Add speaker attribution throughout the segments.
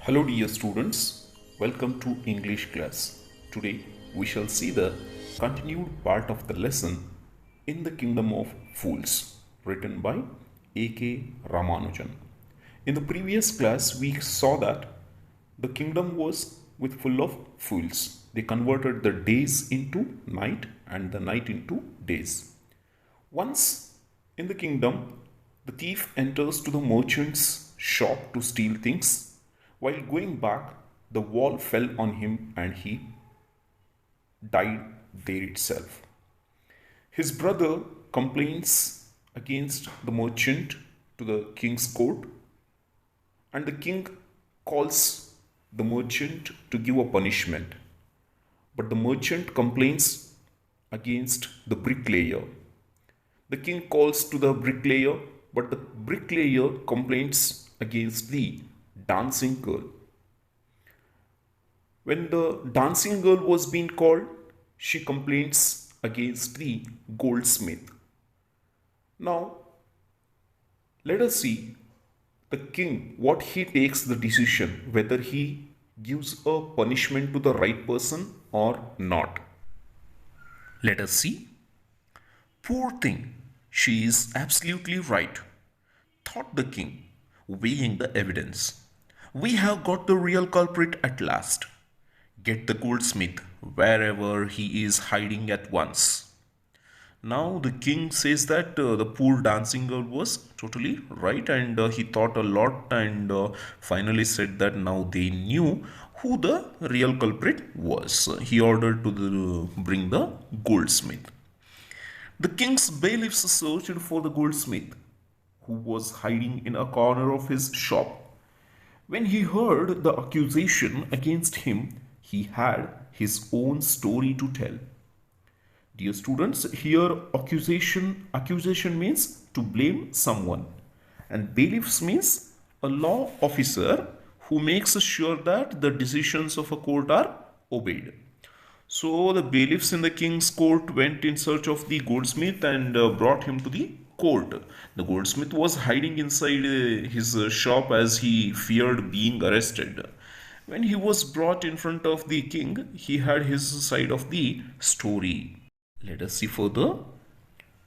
Speaker 1: Hello dear students, welcome to English class. Today we shall see the continued part of the lesson In the Kingdom of Fools written by A.K. Ramanujan. In the previous class we saw that the kingdom was with full of fools. They converted the days into night and the night into days. Once in the kingdom, the thief enters to the merchant's shop to steal things. While going back, the wall fell on him and he died there itself. His brother complains against the merchant to the king's court, and the king calls the merchant to give a punishment. But the merchant complains against the bricklayer. The king calls to the bricklayer, but the bricklayer complains against the dancing girl. When the dancing girl was being called, she complains against the goldsmith. Now, let us see the king what he takes the decision whether he gives a punishment to the right person or not. Let us see. Poor thing, she is absolutely right, thought the king, weighing the evidence. We have got the real culprit at last. Get the goldsmith wherever he is hiding at once. Now the king says that the poor dancing girl was totally right, and he thought a lot and finally said that now they knew who the real culprit was. He ordered to bring the goldsmith. The king's bailiffs searched for the goldsmith, who was hiding in a corner of his shop. When he heard the accusation against him, he had his own story to tell. Dear students, here accusation means to blame someone, and bailiffs means a law officer who makes sure that the decisions of a court are obeyed. So the bailiffs in the king's court went in search of the goldsmith and brought him to the court. The goldsmith was hiding inside his shop as he feared being arrested. When he was brought in front of the king, he had his side of the story. Let us see further.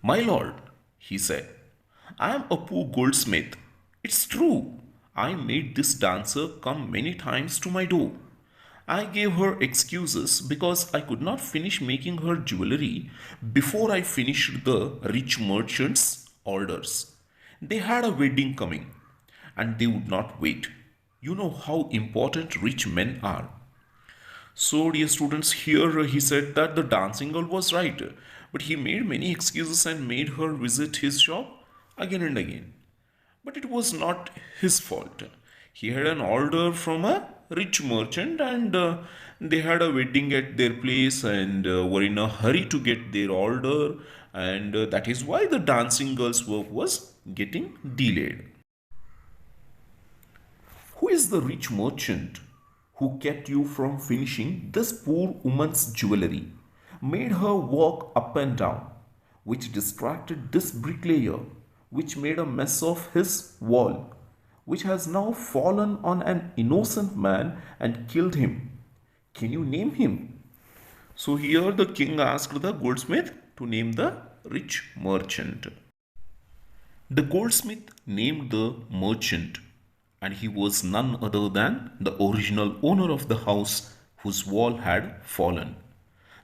Speaker 1: My lord, he said, I am a poor goldsmith. It's true. I made this dancer come many times to my door. I gave her excuses because I could not finish making her jewelry before I finished the rich merchant's orders. They had a wedding coming and they would not wait. You know how important rich men are. So, dear students, here he said that the dancing girl was right, but he made many excuses and made her visit his shop again and again. But it was not his fault. He had an order from a rich merchant and they had a wedding at their place and were in a hurry to get their order, and that is why the dancing girl's work was getting delayed. Who is the rich merchant who kept you from finishing this poor woman's jewelry, made her walk up and down, which distracted this bricklayer, which made a mess of his wall, which has now fallen on an innocent man and killed him? Can you name him? So here the king asked the goldsmith to name the rich merchant. The goldsmith named the merchant, and he was none other than the original owner of the house whose wall had fallen.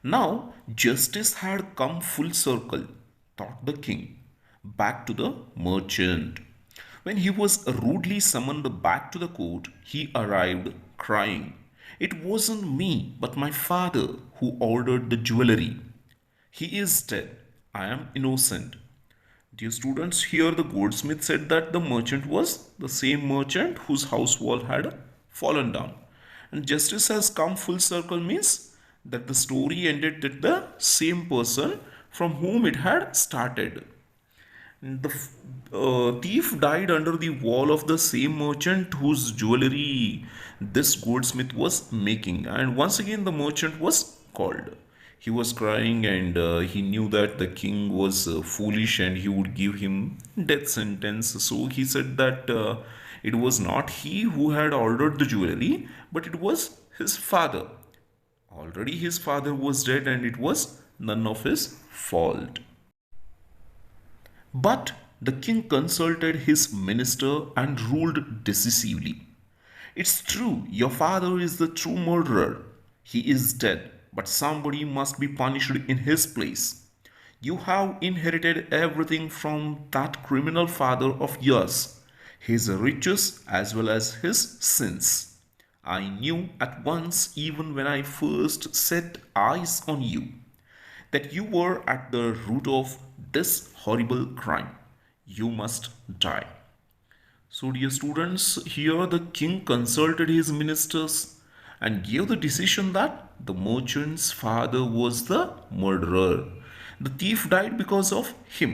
Speaker 1: Now justice had come full circle, thought the king, back to the merchant. When he was rudely summoned back to the court, he arrived crying, It wasn't me, but my father who ordered the jewelry. He is dead. I am innocent. Dear students, here the goldsmith said that the merchant was the same merchant whose house wall had fallen down. And justice has come full circle means that the story ended with the same person from whom it had started. The thief died under the wall of the same merchant whose jewelry this goldsmith was making. And once again, the merchant was called. He was crying and he knew that the king was foolish and he would give him death sentence. So he said that It was not he who had ordered the jewelry, but it was his father. Already his father was dead and it was none of his fault. But the king consulted his minister and ruled decisively. It's true, your father is the true murderer. He is dead, but somebody must be punished in his place. You have inherited everything from that criminal father of yours, his riches as well as his sins. I knew at once, even when I first set eyes on you, that you were at the root of this horrible crime. You must die. So, dear students, here the king consulted his ministers and gave the decision that the merchant's father was the murderer. The thief died because of him.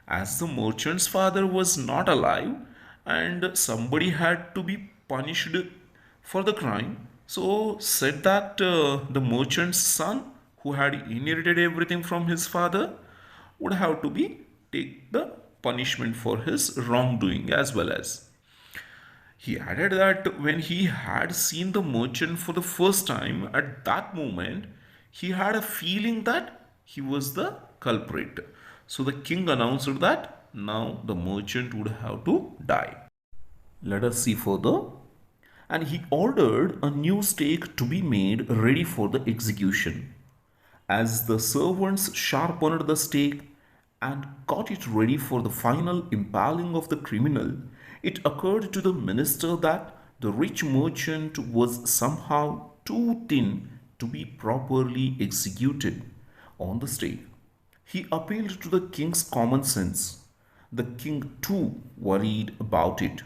Speaker 1: As the merchant's father was not alive and somebody had to be punished for the crime, so said that the merchant's son, who had inherited everything from his father, would have to be take the punishment for his wrongdoing as well as. He added that when he had seen the merchant for the first time, at that moment, he had a feeling that he was the culprit. So the king announced that now the merchant would have to die. Let us see further. And he ordered a new stake to be made ready for the execution. As the servants sharpened the stake and got it ready for the final impaling of the criminal, it occurred to the minister that the rich merchant was somehow too thin to be properly executed on the stake. He appealed to the king's common sense. The king too worried about it.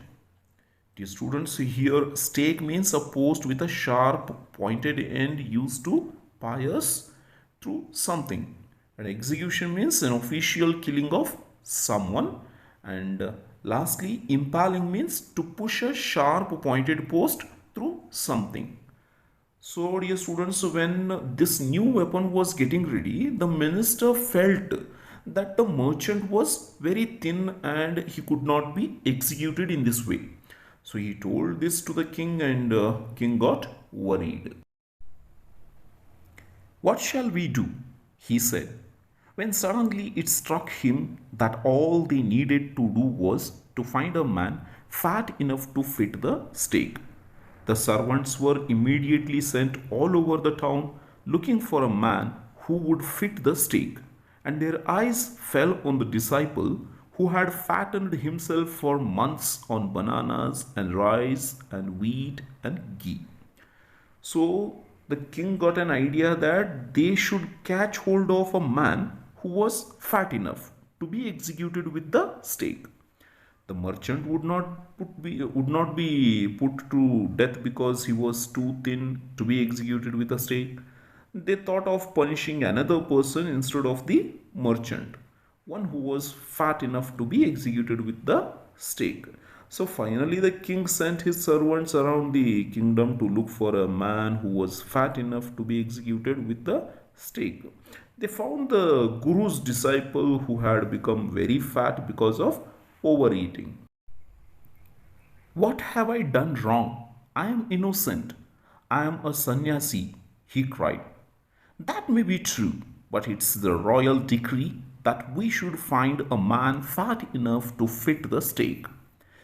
Speaker 1: Dear students, here stake means a post with a sharp pointed end used to pierce through something. And execution means an official killing of someone. And lastly, impaling means to push a sharp pointed post through something. So, dear students, when this new weapon was getting ready, the minister felt that the merchant was very thin and he could not be executed in this way. So he told this to the king and king got worried. What shall we do? He said, when suddenly it struck him that all they needed to do was to find a man fat enough to fit the stake. The servants were immediately sent all over the town looking for a man who would fit the stake, and their eyes fell on the disciple who had fattened himself for months on bananas and rice and wheat and ghee. So the king got an idea that they should catch hold of a man who was fat enough to be executed with the stake. The merchant would not be put to death because he was too thin to be executed with a stake. They thought of punishing another person instead of the merchant, one who was fat enough to be executed with the stake. So finally, the king sent his servants around the kingdom to look for a man who was fat enough to be executed with the stake. They found the guru's disciple who had become very fat because of overeating. What have I done wrong? I am innocent. I am a sannyasi, he cried. That may be true, but it's the royal decree that we should find a man fat enough to fit the stake,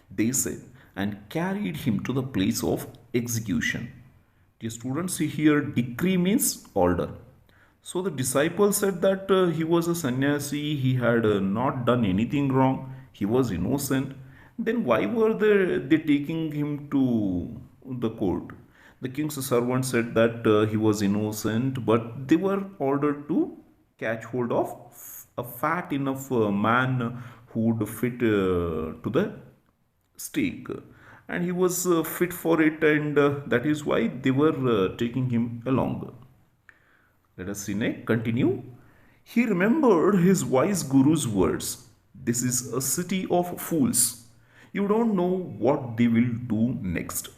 Speaker 1: they said, and carried him to the place of execution. Dear students, here decree means order. So the disciple said that he was a sannyasi, he had not done anything wrong, he was innocent. Then why were they taking him to the court? The king's servant said that he was innocent, but they were ordered to catch hold of a fat enough man who would fit to the stake. And he was fit for it, and that is why they were taking him along. Let us see next. Continue. He remembered his wise guru's words. This is a city of fools. You don't know what they will do next.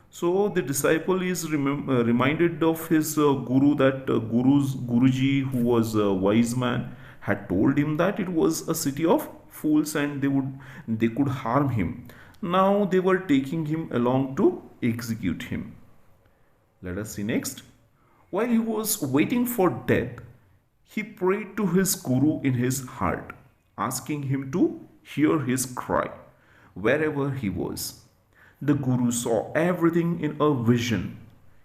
Speaker 1: So the disciple is reminded of his guru, that Guruji, who was a wise man, had told him that it was a city of fools and they could harm him. Now they were taking him along to execute him. Let us see next. While he was waiting for death, he prayed to his guru in his heart, asking him to hear his cry wherever he was. The guru saw everything in a vision.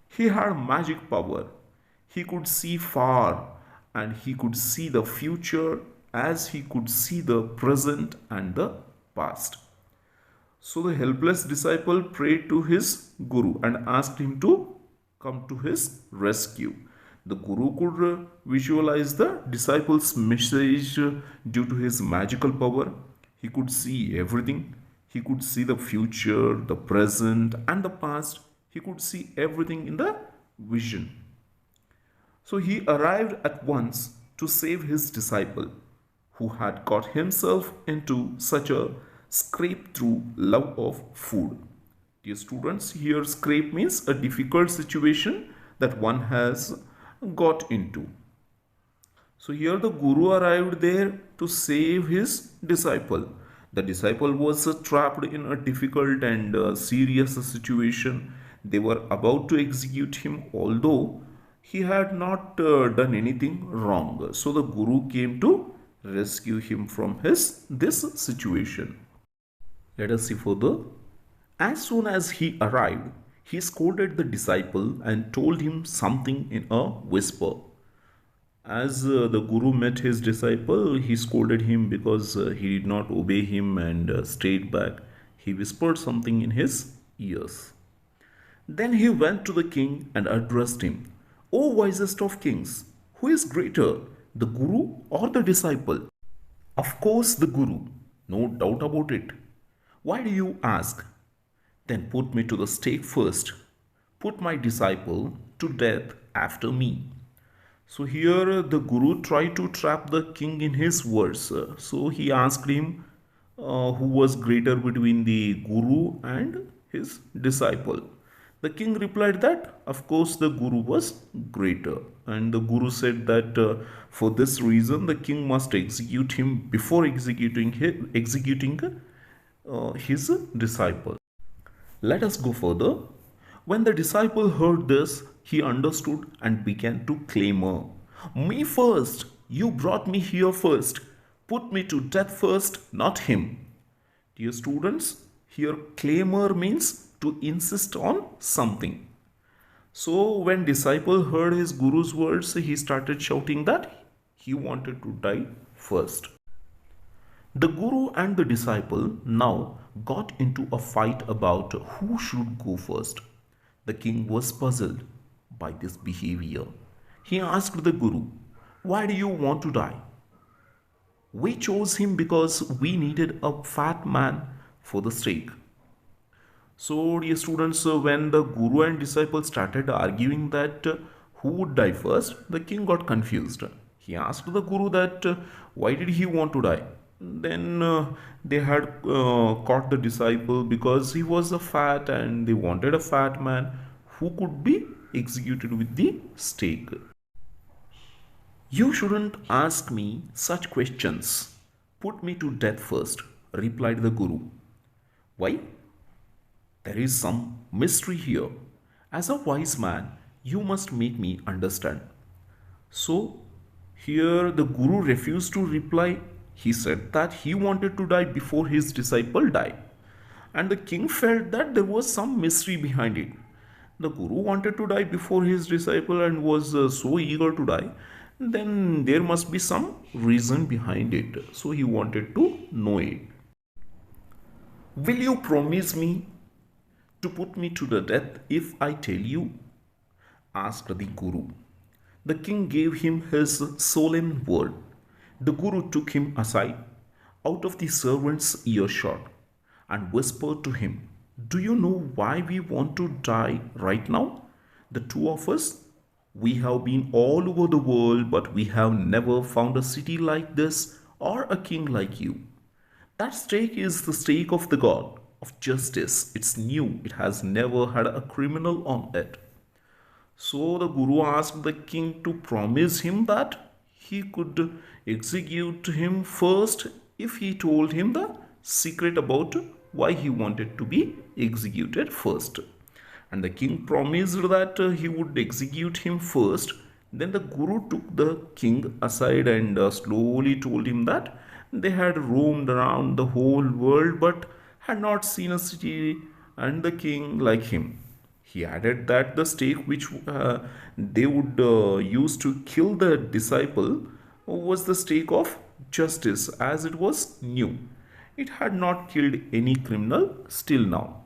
Speaker 1: He had magic power. He could see far and he could see the future as he could see the present and the past. So the helpless disciple prayed to his guru and asked him to come to his rescue. The guru could visualize the disciple's message due to his magical power. He could see everything. He could see the future, the present, and the past. He could see everything in the vision. So he arrived at once to save his disciple, who had got himself into such a scrape through love of food. Dear students, here scrape means a difficult situation that one has got into. So here the guru arrived there to save his disciple. The disciple was trapped in a difficult and serious situation. They were about to execute him, although he had not done anything wrong. So the guru came to rescue him from his this situation. Let us see further. As soon as he arrived, he scolded the disciple and told him something in a whisper. As the guru met his disciple, he scolded him because he did not obey him and stayed back. He whispered something in his ears. Then he went to the king and addressed him. O wisest of kings, who is greater, the guru or the disciple? Of course, the guru, no doubt about it. Why do you ask? Then put me to the stake first. Put my disciple to death after me. So here the guru tried to trap the king in his words. So he asked him who was greater between the guru and his disciple. The king replied that of course the guru was greater, and the guru said that for this reason the king must execute him before executing his disciple. Let us go further. When the disciple heard this, he understood and began to clamor, me first! You brought me here first! Put me to death first, not him! Dear students, here clamor means to insist on something. So when disciple heard his guru's words, he started shouting that he wanted to die first. The guru and the disciple now got into a fight about who should go first. The king was puzzled by this behavior. He asked the guru, why do you want to die? We chose him because we needed a fat man for the stake. So, dear students, when the guru and disciple started arguing that who would die first, the king got confused. He asked the guru that why did he want to die? Then they had caught the disciple because he was a fat and they wanted a fat man who could be executed with the stake. You shouldn't ask me such questions. Put me to death first, replied the guru. Why? There is some mystery here. As a wise man, you must make me understand. So, here the guru refused to reply. He said that he wanted to die before his disciple died. And the king felt that there was some mystery behind it. The guru wanted to die before his disciple and was so eager to die. Then there must be some reason behind it. So he wanted to know it. Will you promise me to put me to the death if I tell you? Asked the guru. The king gave him his solemn word. The guru took him aside, out of the servant's earshot, and whispered to him, do you know why we want to die right now? The two of us? We have been all over the world, but we have never found a city like this or a king like you. That stake is the stake of the God of justice. It's new. It has never had a criminal on it. So the guru asked the king to promise him that he could execute him first if he told him the secret about why he wanted to be executed first. And the king promised that he would execute him first. Then the guru took the king aside and slowly told him that they had roamed around the whole world but had not seen a city and the king like him. He added that the stake which they would use to kill the disciple was the stake of justice, as it was new. It had not killed any criminal still now.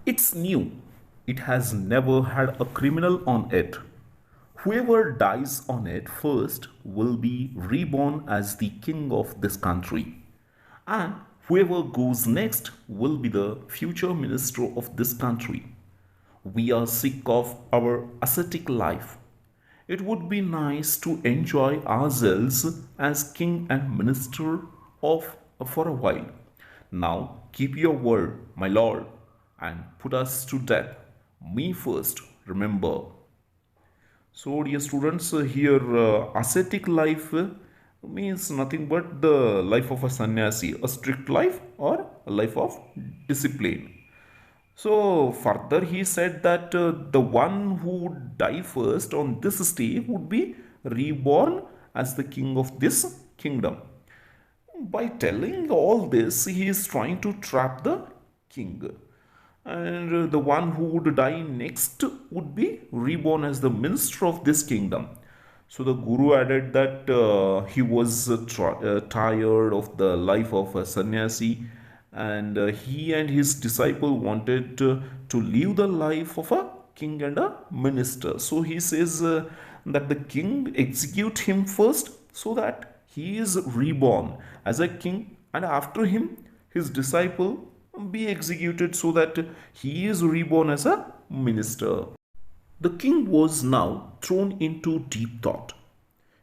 Speaker 1: It's new. It has never had a criminal on it. Whoever dies on it first will be reborn as the king of this country. And whoever goes next will be the future minister of this country. We are sick of our ascetic life. It would be nice to enjoy ourselves as king and minister of for a while. Now keep your word, my lord, and put us to death. Me first, remember. So, dear students, here ascetic life means nothing but the life of a sannyasi, a strict life or a life of discipline. So, further, he said that the one who would die first on this stay would be reborn as the king of this kingdom. By telling all this, he is trying to trap the king. And the one who would die next would be reborn as the minister of this kingdom. So the guru added that he was tired of the life of a sannyasi, and he and his disciple wanted to live the life of a king and a minister. So he says that the king execute him first so that he is reborn as a king, and after him his disciple be executed so that he is reborn as a minister. The king was now thrown into deep thought.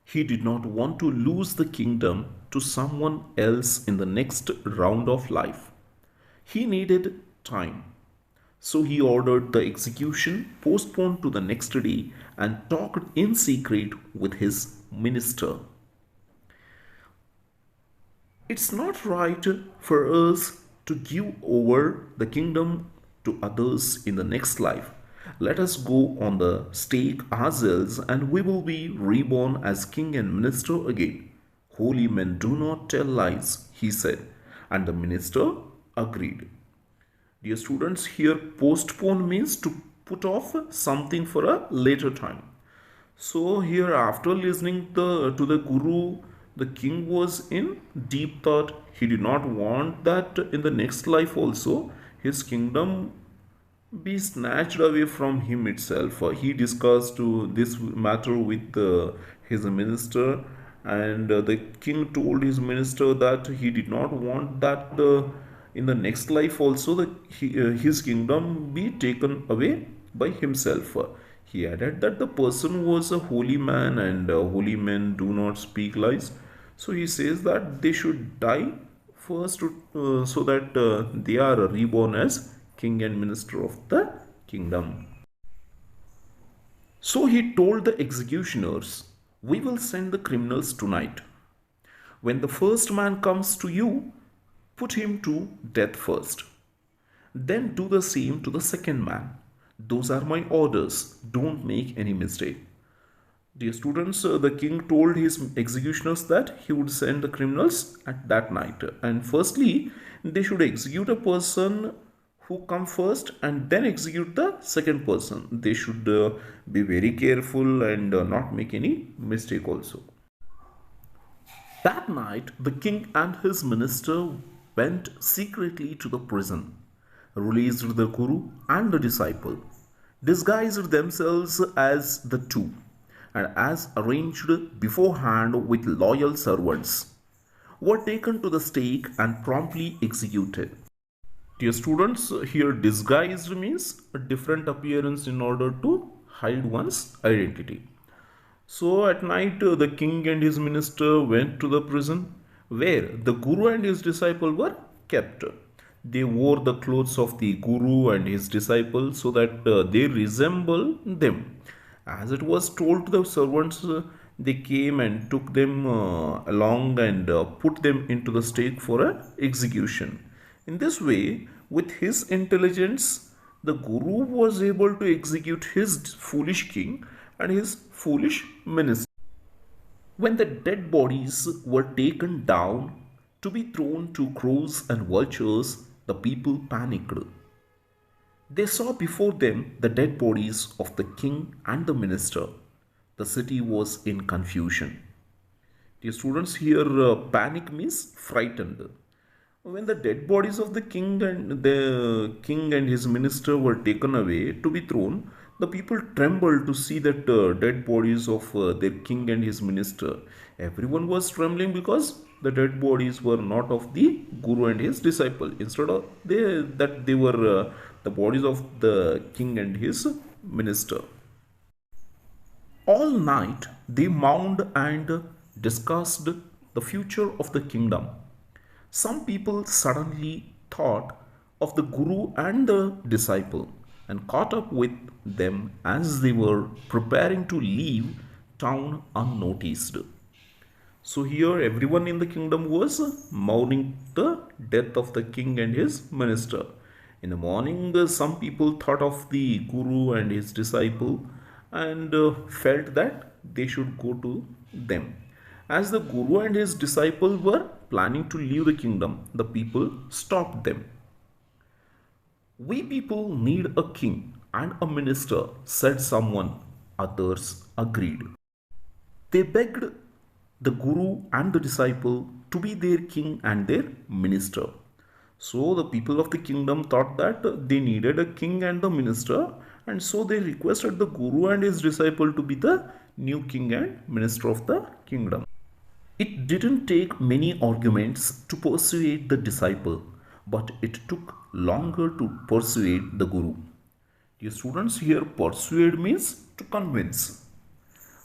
Speaker 1: He did not want to lose the kingdom to someone else in the next round of life. He needed time. So he ordered the execution postponed to the next day and talked in secret with his minister. It's not right for us to give over the kingdom to others in the next life. Let us go on the stake ourselves and we will be reborn as king and minister again. Holy men do not tell lies, he said, and the minister agreed. Dear students, here postpone means to put off something for a later time. So here after listening to the guru, the king was in deep thought. He did not want that in the next life also his kingdom be snatched away from him itself. He discussed this matter with his minister, and the king told his minister that he did not want that in the next life also his kingdom be taken away by himself. He added that the person was a holy man and holy men do not speak lies. So he says that they should die first so that they are reborn as king and minister of the kingdom. So he told the executioners, "We will send the criminals tonight. When the first man comes to you, put him to death first. Then do the same to the second man. Those are my orders. Don't make any mistake." Dear students, the king told his executioners that he would send the criminals at that night. And firstly, they should execute a person who come first and then execute the second person. They should be very careful and not make any mistake also. That night, the king and his minister went secretly to the prison, released the guru and the disciple, disguised themselves as the two, and as arranged beforehand with loyal servants, were taken to the stake and promptly executed. Dear students, here disguised means a different appearance in order to hide one's identity. So at night, the king and his minister went to the prison where the guru and his disciple were kept. They wore the clothes of the guru and his disciple so that they resemble them. As it was told to the servants, they came and took them along and put them into the stake for execution. In this way, with his intelligence, the Guru was able to execute his foolish king and his foolish minister. When the dead bodies were taken down to be thrown to crows and vultures, the people panicked. They saw before them the dead bodies of the king and the minister. The city was in confusion. Dear students, here panic means frightened. When the dead bodies of the king and his minister were taken away to be thrown, the people trembled to see that dead bodies of their king and his minister. Everyone was trembling because the dead bodies were not of the guru and his disciple. Instead of they were the bodies of the king and his minister. All night they mourned and discussed the future of the kingdom. Some people suddenly thought of the Guru and the disciple and caught up with them as they were preparing to leave town unnoticed. So here everyone in the kingdom was mourning the death of the king and his minister. In the morning, some people thought of the Guru and his disciple and felt that they should go to them. As the Guru and his disciple were planning to leave the kingdom, the people stopped them. We people need a king and a minister, said someone. Others agreed. They begged the Guru and the disciple to be their king and their minister. So the people of the kingdom thought that they needed a king and the minister, and so they requested the Guru and his disciple to be the new king and minister of the kingdom. It didn't take many arguments to persuade the disciple, but it took longer to persuade the Guru. Dear students, here persuade means to convince.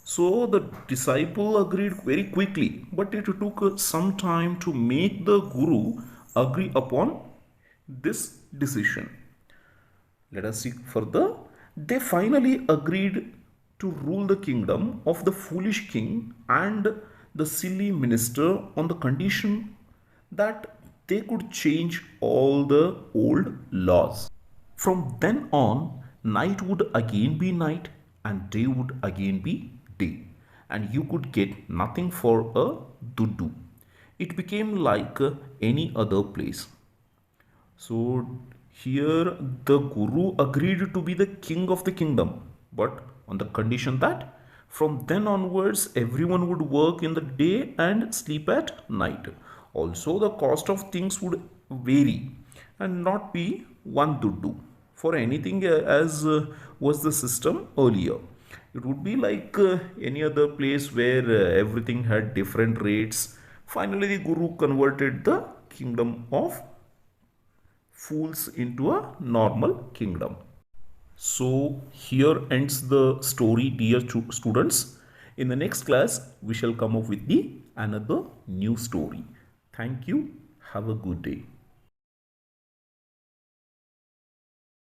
Speaker 1: So the disciple agreed very quickly, but it took some time to make the Guru agree upon this decision. Let us see further. They finally agreed to rule the kingdom of the foolish king and the silly minister on the condition that they could change all the old laws. From then on, night would again be night and day would again be day, and you could get nothing for a dudu. It became like any other place. So here the Guru agreed to be the king of the kingdom, but on the condition that from then onwards everyone would work in the day and sleep at night. Also, the cost of things would vary and not be one dudu for anything as was the system earlier. It would be like any other place where everything had different rates. Finally, the Guru converted the kingdom of fools into a normal kingdom. So here ends the story, dear students. In the next class, we shall come up with the another new story. Thank you. Have a good day.